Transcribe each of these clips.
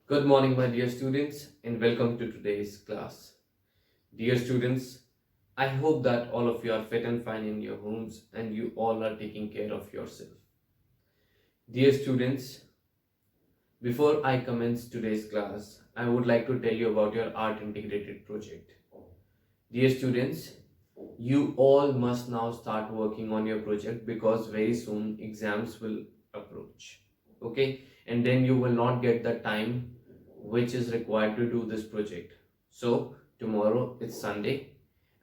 Good morning, my dear students, and welcome to today's class. Dear students, I hope that all of you are fit and fine in your homes and you all are taking care of yourself. Dear students, before I commence today's class, I would like to tell you about your art integrated project. Dear students, you all must now start working on your project because very soon exams will approach. Okay, and then you will not get the time which is required to do this project. So tomorrow it's Sunday,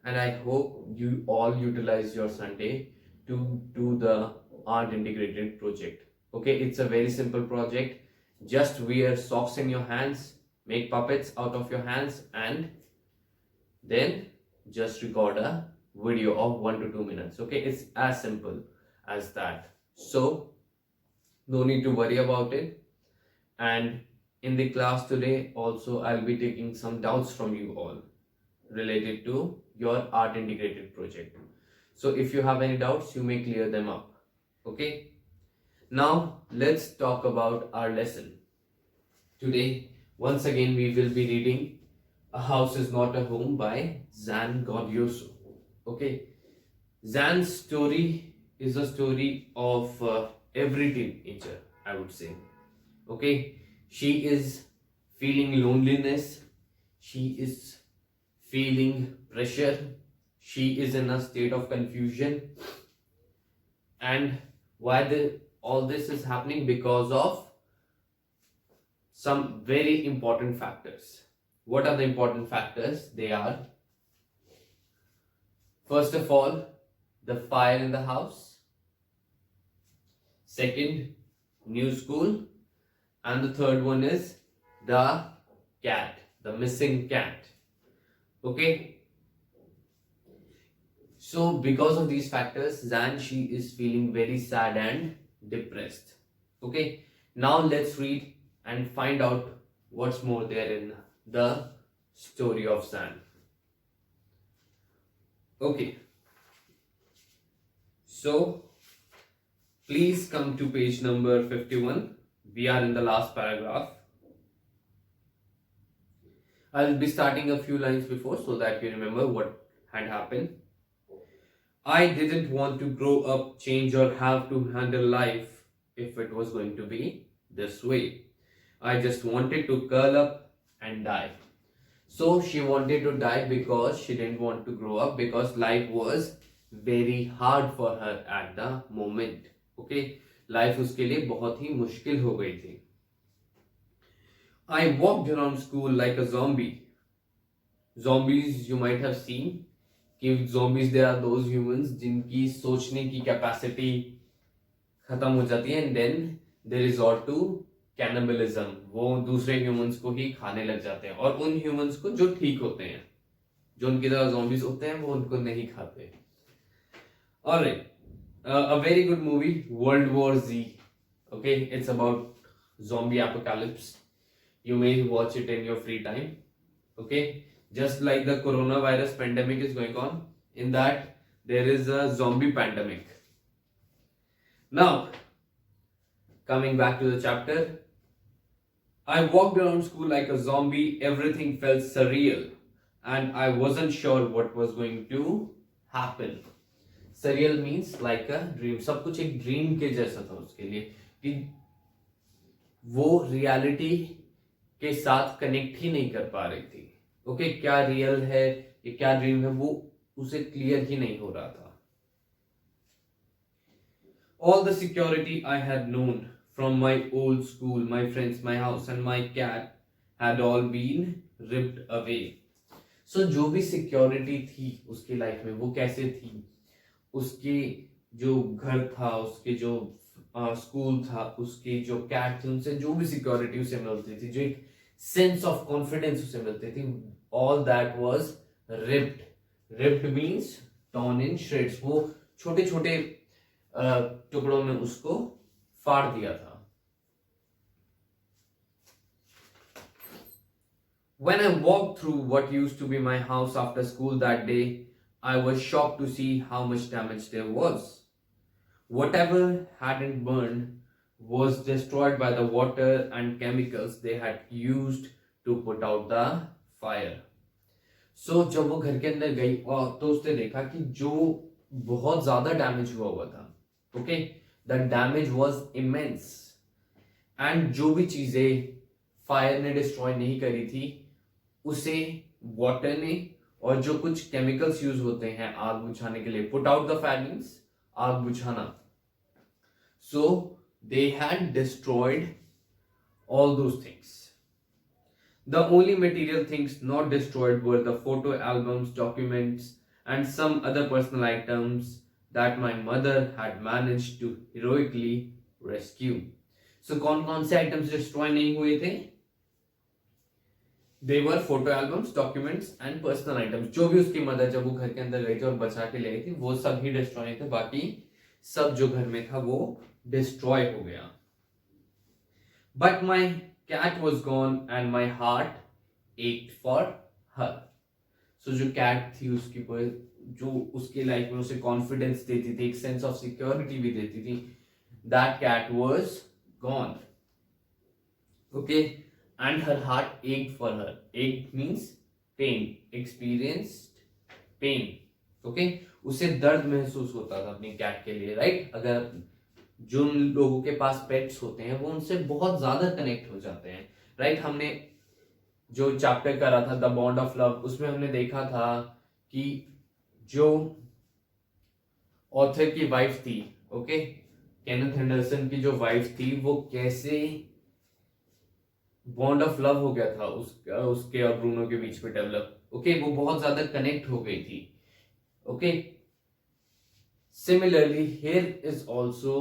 and I hope you all utilize your Sunday to do the art integrated project. Okay, it's a very simple project. Just wear socks in your hands, make puppets out of your hands, and then just record a video of 1 to 2 minutes. Okay, it's as simple as that. So no need to worry about it. And in the class today also I'll be taking some doubts from you all related to your art integrated project. So if you have any doubts, you may clear them up. Okay, now let's talk about our lesson. Today once again we will be reading A House Is Not a Home by Zan Godioso. Okay, Zan's story is a story of every teenager, I would say. Okay, she is feeling loneliness, she is feeling pressure, she is in a state of confusion. And all this is happening because of some very important factors. What are the important factors? They are, first of all, the fire in the house. Second, new school. And the third one is the cat, the missing cat. Okay. So because of these factors, Zan, she is feeling very sad and depressed. Okay. Now let's read and find out what's more there in the story of Zan. Okay. So please come to page number 51. We are in the last paragraph. I'll be starting a few lines before so that you remember what had happened. I didn't want to grow up, change, or have to handle life if it was going to be this way. I just wanted to curl up and die. So she wanted to die because she didn't want to grow up, because life was very hard for her at the moment. Okay, life उसके लिए बहुत ही मुश्किल हो गई थी. I walked around school like a zombie. Zombies you might have seen. कि zombies there are those humans जिनकी सोचने की capacity खत्म हो जाती है and then they resort to cannibalism. वो दूसरे humans को ही खाने लग जाते हैं, और उन humans को जो ठीक होते हैं, जो उनकी तरह zombies होते हैं, वो उनको नहीं खाते. Alright. A very good movie, World War Z. Okay, it's about zombie apocalypse. You may watch it in your free time. Okay, just like the coronavirus pandemic is going on, in that there is a zombie pandemic. Now, coming back to the chapter, I walked around school like a zombie. Everything felt surreal, and I wasn't sure what was going to happen. Surreal means like a dream. सब कुछ एक dream के जैसा था उसके लिए, कि वो रियलिटी के साथ कनेक्ट ही नहीं कर पा रही थी. ओके, क्या रियल है ये क्या ड्रीम है, वो उसे क्लियर ही नहीं हो रहा था. All the security I had known from my old school, my friends, my house and my cat had all been ripped away. So जो भी सिक्योरिटी थी उसकी लाइफ में, वो कैसे थी? उसके जो घर था, उसके जो स्कूल था, उसके जो कैट थे, उनसे जो भी सिक्योरिटी उसे मिलती थी, जो एक सेंस ऑफ कॉन्फिडेंस उसे मिलती थी, all that was ripped. Ripped means torn in shreds. वो छोटे छोटे टुकड़ों में उसको फाड़ दिया था. When I walked through what used to be my house after school that day, I was shocked to see how much damage there was. Whatever hadn't burned was destroyed by the water and chemicals they had used to put out the fire. So जब वो घर के अंदर गई और तो उसने देखा कि जो बहुत ज्यादा डैमेज हुआ था, okay, the damage was immense, and जो भी चीजें फायर ने डिस्ट्रॉय नहीं करी थी उसे वाटर ने, और जो कुछ केमिकल्स यूज होते हैं आग बुझाने के लिए, put out the fire means आग बुझाना, so they had destroyed all those things. The only material things not destroyed were the photo albums, documents, and some other personal items that my mother had managed to heroically rescue. So कौन कौन से items destroy नहीं हुए थे? They were photo albums, documents, and personal items. जो भी उसकी mother जब वो घर के अंदर गई थी और बचा के ले गई थी वो सब ही destroy नहीं थे, बाकी सब जो घर में था वो destroy हो गया. But my cat was gone and my heart ached for her. So जो cat थी उसकी पर जो उसके लाइफ में उसे कॉन्फिडेंस देती थी, एक सेंस ऑफ सिक्योरिटी भी देती थी, that cat was gone. Okay, and her heart ached for her. Ached means pain, experienced pain. Okay, उसे दर्द महसूस होता था अपनी कैट के लिए, राइट? अगर जो लोगों के पास पेट्स होते हैं वो उनसे बहुत ज्यादा कनेक्ट हो जाते हैं, राइट? हमने जो चैप्टर करा था द बॉन्ड ऑफ लव, उसमें हमने देखा था कि जो ऑथर की वाइफ थी, ओके, केनेथ एंडरसन की जो वाइफ थी, वो कैसे बॉन्ड ऑफ लव हो गया था उसके और ब्रूनो के बीच में डेवलप, ओके, वो बहुत ज्यादा कनेक्ट हो गई थी, okay. Similarly, here is also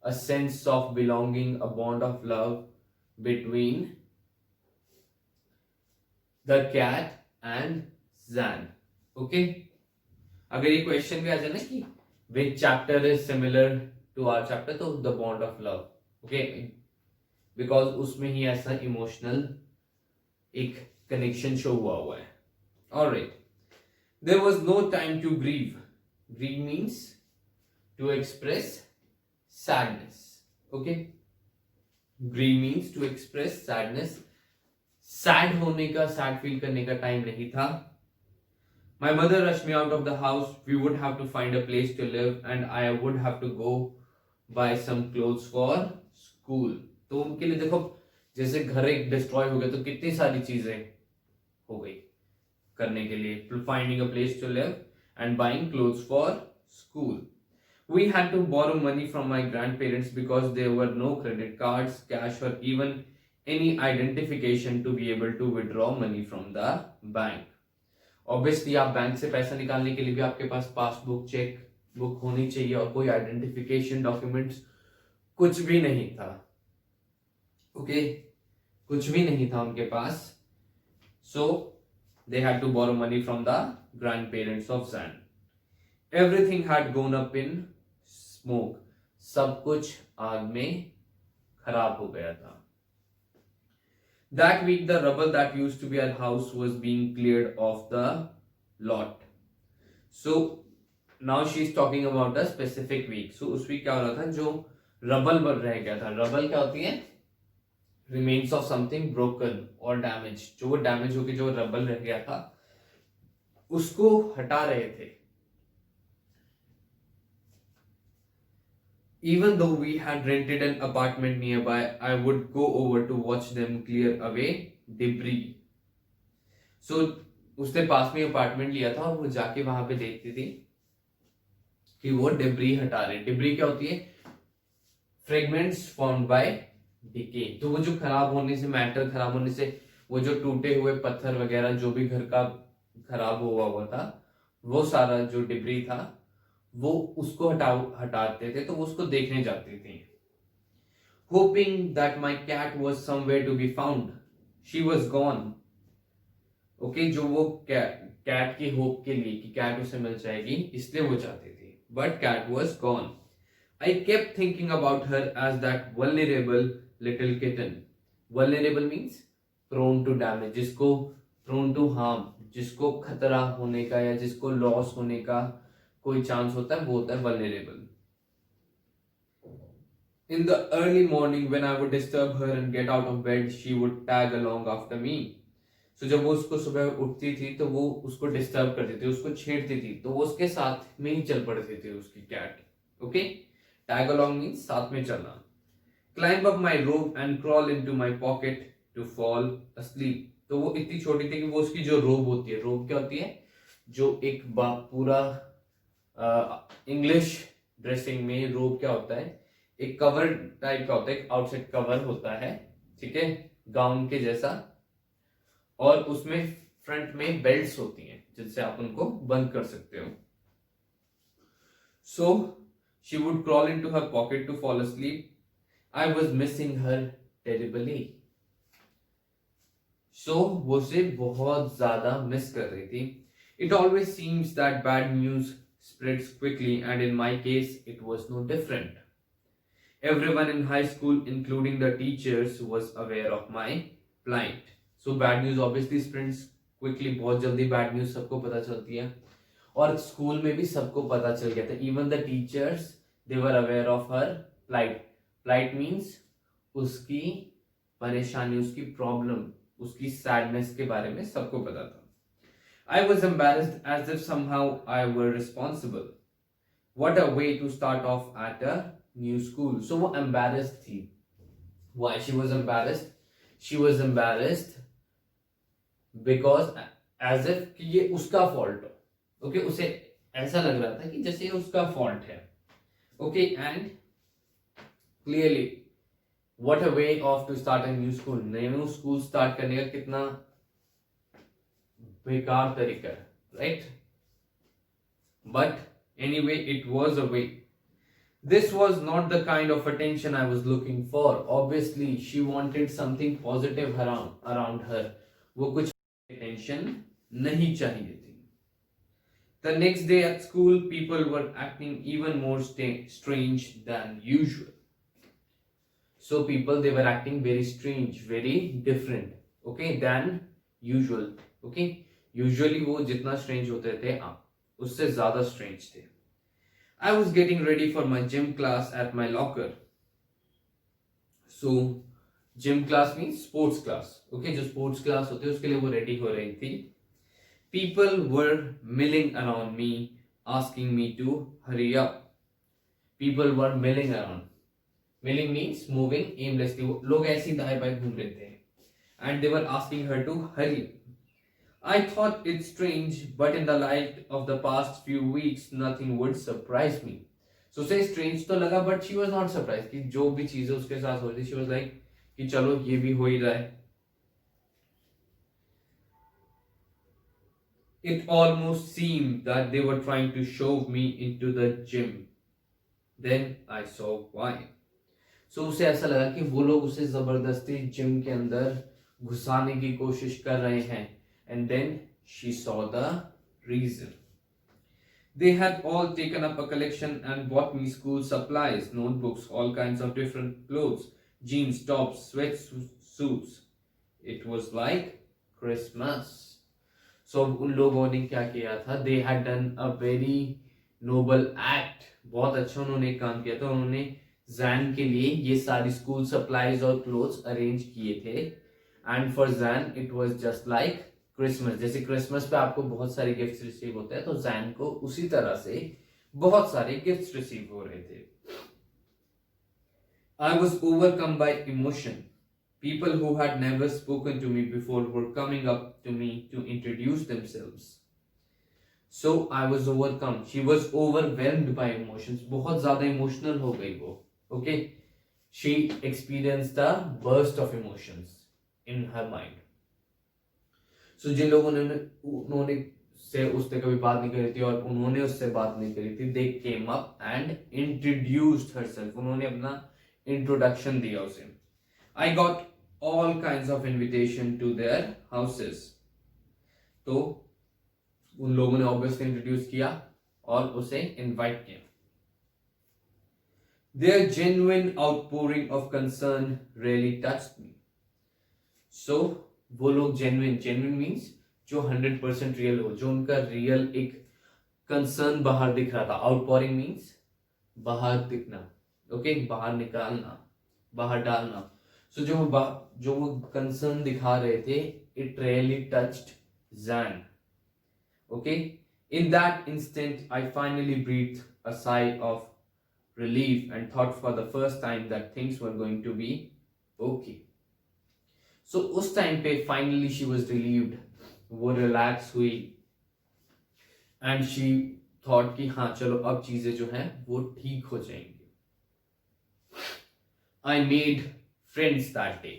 a sense of belonging, a bond of love between the cat and Zan. Okay? अगर ये क्वेश्चन भी आ जाए ना कि which chapter is similar to our chapter, तो the bond of love. Okay? Because उसमें ही ऐसा emotional एक कनेक्शन शो हुआ है. Alright. There was no time to grieve. Grieve means to express sadness. Okay, grieve means to express sadness. Sad होने का, sad feel करने का time नहीं था. My mother rushed me out of the house. We would have to find a place to live and I would have to go buy some clothes for school. तो उनके लिए देखो, जैसे घर एक डिस्ट्रॉय हो गया तो कितनी सारी चीजें हो गई करने के लिए, finding a place to live and buying clothes for school. We had to borrow money from my grandparents because there were no credit cards, cash, or even any identification to be able to withdraw money from the bank. Obviously, आप bank से पैसा निकालने के लिए भी आपके पास passbook, cheque book होनी चाहिए और कोई आइडेंटिफिकेशन डॉक्यूमेंट्स कुछ भी नहीं था. ओके, कुछ भी नहीं था उनके पास. So they had to borrow money from the grandparents of Zan. Everything had gone up in smoke. सब कुछ आग में खराब हो गया था. That week, the rubble that used to be our house was being cleared off the lot. So now she is talking about a specific week. So उस week क्या हो रहा था, जो रबल रह गया था. रबल क्या होती है? Remains of something broken or damaged. जो वो डैमेज होकर जो रबल रह गया था उसको हटा रहे थे. Even though we had rented an apartment nearby, I would go over to watch them clear away debris. So उसने पास में अपार्टमेंट लिया था और वो जाके वहां पे देखती थी कि वो डिब्री हटा रहे. डिब्री क्या होती है? Fragments formed by decay. तो वो जो खराब होने से, मैटर खराब होने से, वो जो टूटे हुए पत्थर वगैरह जो भी घर का खराब हुआ था, वो सारा जो डिब्री था वो उसको हटाते थे, तो वो उसको देखने जाती थी. Hoping that my cat was somewhere to be found, she was gone. Okay, जो वो कैट की होप के लिए कि कैट उसे मिल जाएगी इसलिए वो चाहती थी, but cat was gone. I kept thinking about her as that vulnerable little kitten. Vulnerable means prone to damage, जिसको prone to harm, जिसको खतरा होने का या जिसको लॉस होने का कोई चांस होता है, वो होता है vulnerable. In the early morning when I would disturb her and get out of bed, she would tag along after me. So जब वो उसको सुबह उठती थी तो वो उसको डिस्टर्ब करती थी, उसको छेड़ती थी, तो वो उसके साथ में ही चल पड़ती थी उसकी cat. Okay, tag along means साथ में चलना. Climb up my robe and crawl into my pocket to fall asleep. तो वो इतनी छोटी थी कि वो उसकी जो रोब होती है, रोब क्या होती है, जो एक पूरा इंग्लिश ड्रेसिंग में रोब क्या होता है, एक कवर टाइप का होता है, एक आउटसाइड कवर होता है, ठीक है, गाउन के जैसा, और उसमें फ्रंट में बेल्ट्स होती हैं जिनसे आप उनको बंद कर सकते हो. So she would crawl into her pocket to fall asleep. I was missing her terribly. So वो उसे बहुत ज्यादा मिस कर रही थी. It always seems that bad news spreads quickly, and in my case it was no different. Everyone in high school, including the teachers, was aware of my plight. So bad news obviously spreads quickly. बहुत जल्दी bad news सबको पता चलती है, और school में भी सबको पता चल गया था. Even the teachers, they were aware of her plight. Plight means उसकी परेशानी, उसकी प्रॉब्लम, उसकी सैडनेस के बारे में सबको पता था. I was embarrassed as if somehow I were responsible. What a way to start off at a new school. So वो embarrassed थी. Why she was embarrassed? She was embarrassed because as if कि ये उसका fault हो. Okay, उसे ऐसा लग रहा था कि जैसे ये उसका fault है. Okay, and clearly what a way of to start a new school. New school start करने का कितना बेकार तरीका है, right? But anyway, it was a way. This was not the kind of attention I was looking for. Obviously, she wanted something positive around her. वो कुछ attention नहीं चाहिए थी. The next day at school, people were acting even more strange than usual. So people, they were acting very strange, very different, okay, than usual. Okay, usually वो जितना strange होते थे उससे ज़्यादा strange थे. I was getting ready for my gym class at my locker. So gym class means sports class. Okay, जो sports class होते हैं उसके लिए वो ready हो रही थी. People were milling around me, asking me to hurry up. People were milling around. Milling means moving aimlessly. लोग ऐसे ही दाएं बाएं घूम रहे थे. And they were asking her to hurry. I thought it strange, but in the light of the past few weeks, nothing would surprise me. So say strange तो लगा, but she was not surprised कि जो भी चीजें उसके साथ हो रही थी, she was like कि चलो ये भी हो ही रहा है. It almost seemed that they were trying to shove me into the gym. Then I saw why. So उसे ऐसा लगा कि वो लोग उसे जबरदस्ती जिम के अंदर घुसाने की कोशिश कर रहे हैं. And then she saw the reason. They had all taken up a collection and bought me school supplies, notebooks, all kinds of different clothes, jeans, tops, sweatsuits. It was like Christmas. So उन लोगों ने क्या किया था? They had done a very noble act. बहुत अच्छा उन्होंने काम किया था. उन्होंने जैन के लिए ये सारी स्कूल सप्लाईज और क्लोथ्स अरेंज किए थे. And for Jain it was just like Christmas. जैसे क्रिसमस पे आपको बहुत सारे गिफ्ट्स रिसीव होते हैं, तो जैन को उसी तरह से बहुत सारे गिफ्ट्स रिसीव हो रहे थे. I was overcome by emotion. People who had never spoken to me before were coming up to me to introduce themselves. So I was overcome. She was overwhelmed by emotions. बहुत ज्यादा emotional हो गई वो. Okay, she experienced a burst of emotions in her mind. So जिन लोगों ने उन्होंने से उससे कभी बात नहीं करी थी और उन्होंने उससे बात नहीं करी थी, they came up and introduced herself. उन्होंने अपना introduction दिया उसे. I got all kinds of invitation to their houses. तो उन लोगों ने obviously introduce किया और उसे invite किया. Their genuine outpouring of concern really touched me. So वो लोग genuine means जो 100% रियल हो, जो उनका रियल एक कंसर्न बाहर दिख रहा था. आउटपोरिंग मीन्स बाहर दिखना. ओके, बाहर निकालना, बाहर डालना। सो जो वो कंसर्न दिखा रहे थे, it really touched Jane. Okay, in that instant I finally breathe a sigh of relief and thought for the first time that things were going to be okay. So उस टाइम पे finally she was relieved, वो relax हुई and she thought कि हाँ चलो अब चीजें जो हैं वो ठीक हो जाएंगी. I made friends that day.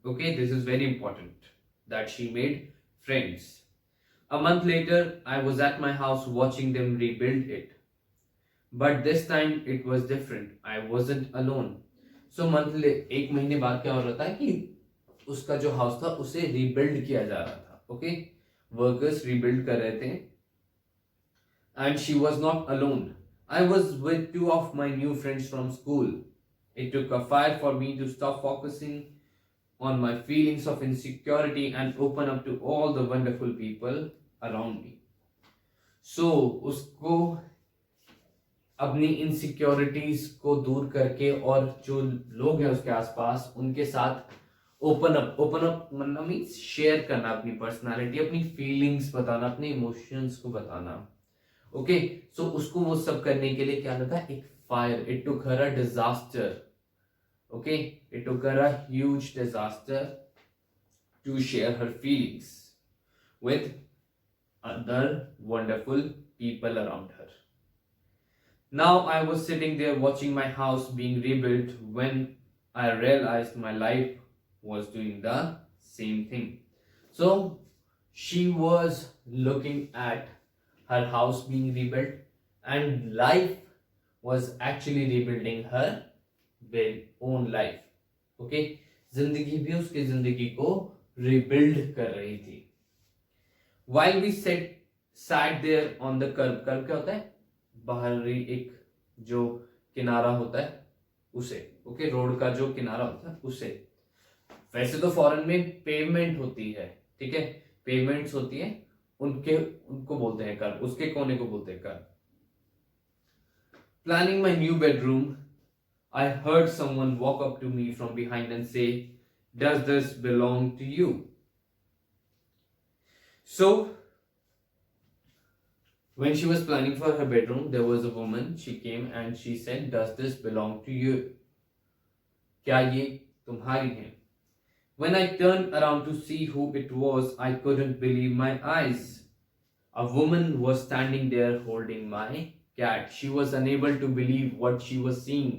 Okay, this is very important that she made friends. A month later, I was at my house watching them rebuild it. But this time it was different. I wasn't alone. So monthly, एक महीने बाद क्या हो रहा था कि उसका जो हाउस था उसे रीबिल्ड किया जा रहा था. ओके, वर्कर्स रीबिल्ड कर रहे थे and she was not alone. I was with two of my new friends from school. It took a fire for me to stop focusing on my feelings of insecurity and open up to all the wonderful people around me. So उसको अपनी insecurities को दूर करके और जो लोग हैं उसके आसपास उनके साथ ओपन अप मतलब मीन्स शेयर करना अपनी पर्सनालिटी, अपनी फीलिंग्स बताना, अपने इमोशंस को बताना. ओके, सो उसको वो सब करने के लिए क्या लगा, एक fire. It took her a disaster. Okay, it took her a huge disaster to share her feelings with other wonderful people around her. Now I was sitting there watching my house being rebuilt when I realized my life was doing the same thing. So she was looking at her house being rebuilt and life was actually rebuilding her very own life. Okay, जिंदगी भी उसकी जिंदगी को rebuild कर रही थी. While we sat there on the curb. कर्ब क्या होता है, बाहरी एक जो किनारा होता है उसे. ओके, रोड का जो किनारा होता है उसे. वैसे तो फॉरेन में पेवमेंट होती है, ठीक है, पेवमेंट्स होती है, उनको बोलते हैं कर्ब, उसके कोने को बोलते हैं curb. Planning my new bedroom, I heard someone walk up to me from behind and say, does this belong to you? So when she was planning for her bedroom, there was a woman. She came and she said, does this belong to you? क्या ये तुम्हारी है? When I turned around to see who it was, I couldn't believe my eyes. A woman was standing there holding my cat. She was unable to believe what she was seeing.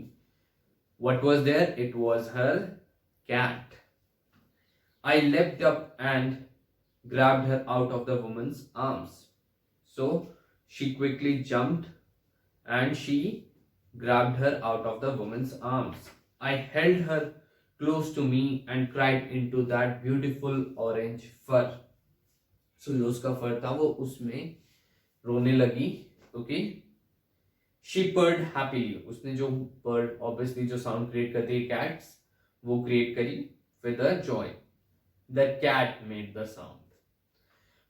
What was there? It was her cat. I leapt up and grabbed her out of the woman's arms. So she quickly jumped and she grabbed her out of the woman's arms. I held her close to me and cried into that beautiful orange fur. So जो उसका फर था वो उसमें रोने लगी. Okay, she purred happily. उसने जो purred, obviously जो sound create करती है cats, वो create करी with a joy. The cat made the sound.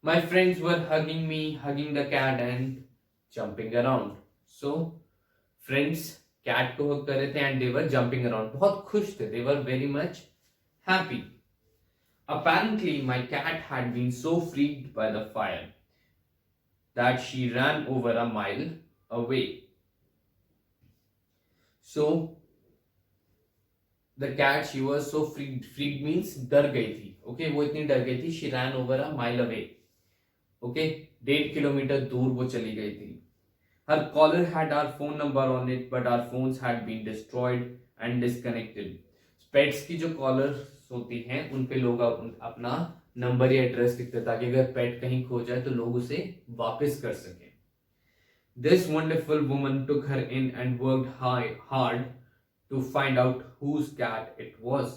My friends were hugging me, hugging the cat and jumping around. So, friends cat को hug कर रहे थे and they were jumping around. बहुत खुश थे. They were very much happy. Apparently, my cat had been so freaked by the fire that she ran over a mile away. So, the cat, she was so freaked. Freaked means डर गई थी. Okay, वो इतनी डर गई थी. She ran over a mile away. Okay, 1.5 kilometre दूर वो चली गई थी. Her collar had our phone number on it, but our phones had been destroyed and disconnected. Pets की जो कॉलर्स होती हैं उन पे लोग अपना नंबर या एड्रेस लिखते हैं ताकि अगर पेट कहीं खो जाए तो लोग उसे वापस कर सकें. This wonderful woman took her in and worked hard to find out whose cat it was.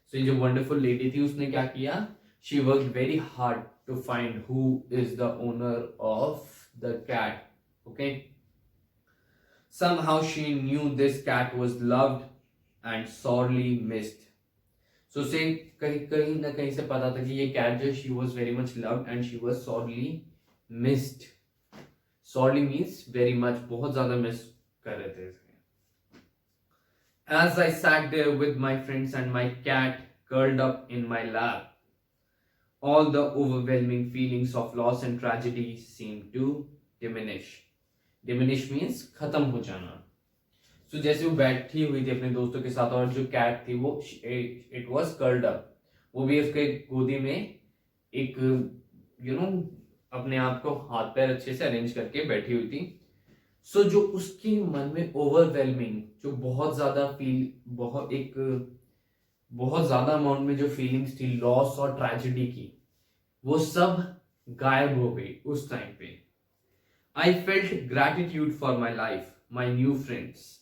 So ये जो wonderful lady थी उसने क्या किया? She worked very hard to find who is the owner of the cat. Okay, somehow she knew this cat was loved and sorely missed. So say कहीं ना कहीं से पता था कि ये cat जो she was very much loved and she was sorely missed. Sorely means very much, बहुत ज़्यादा miss कर रहे थे. As I sat there with my friends and my cat curled up in my lap, all the overwhelming feelings of loss and tragedy seemed to diminish. Diminish means खत्म हो जाना. So जैसे वो बैठी हुई थी अपने दोस्तों के साथ और जो कैट थी वो it was curled up. वो भी उसके गोदी में एक अपने आप को हाथ पैर अच्छे से अरेंज करके बैठी हुई थी. सो जो उसके मन में ओवरवेलमिंग जो बहुत ज्यादा अमाउंट में जो फीलिंग्स थी लॉस और ट्रेजेडी की, वो सब गायब हो गई उस टाइम पे. I felt gratitude for my life, my new friends,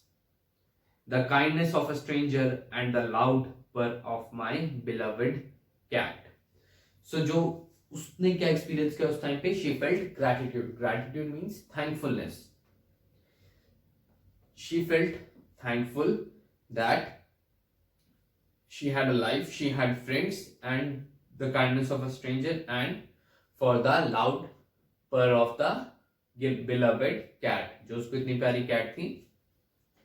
the kindness of a stranger and the loud पर ऑफ माई बिलवड कैट. सो जो उसने क्या एक्सपीरियंस किया उस टाइम पे, she felt gratitude. Gratitude means thankfulness. She felt thankful that she had a life, she had friends, and the kindness of a stranger, and for the loud purr of the beloved cat. जो उसको इतनी प्यारी cat थी,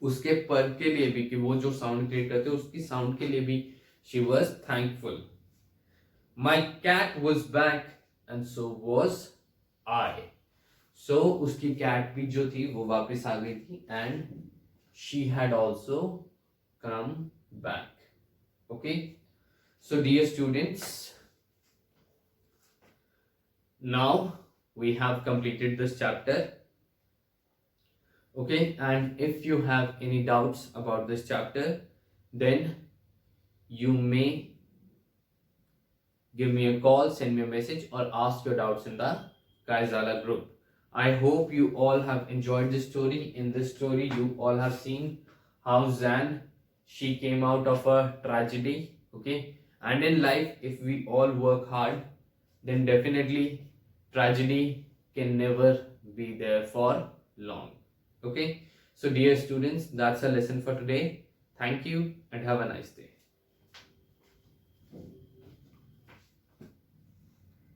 उसके पर के लिए भी, कि वो जो साउंड क्रिएट करते उसकी साउंड के लिए भी she was thankful. My cat was back and so was I. So उसकी कैट भी जो थी वो वापस आ गई थी and she had also come back. Okay, so dear students, now we have completed this chapter. Okay, and if you have any doubts about this chapter, then you may give me a call, send me a message, or ask your doubts in the Kaizala group. I hope you all have enjoyed this story. In this story, you all have seen how Zan, she came out of a tragedy. Okay, and in life, if we all work hard, then definitely tragedy can never be there for long. Okay, so dear students, that's a lesson for today. Thank you and have a nice day.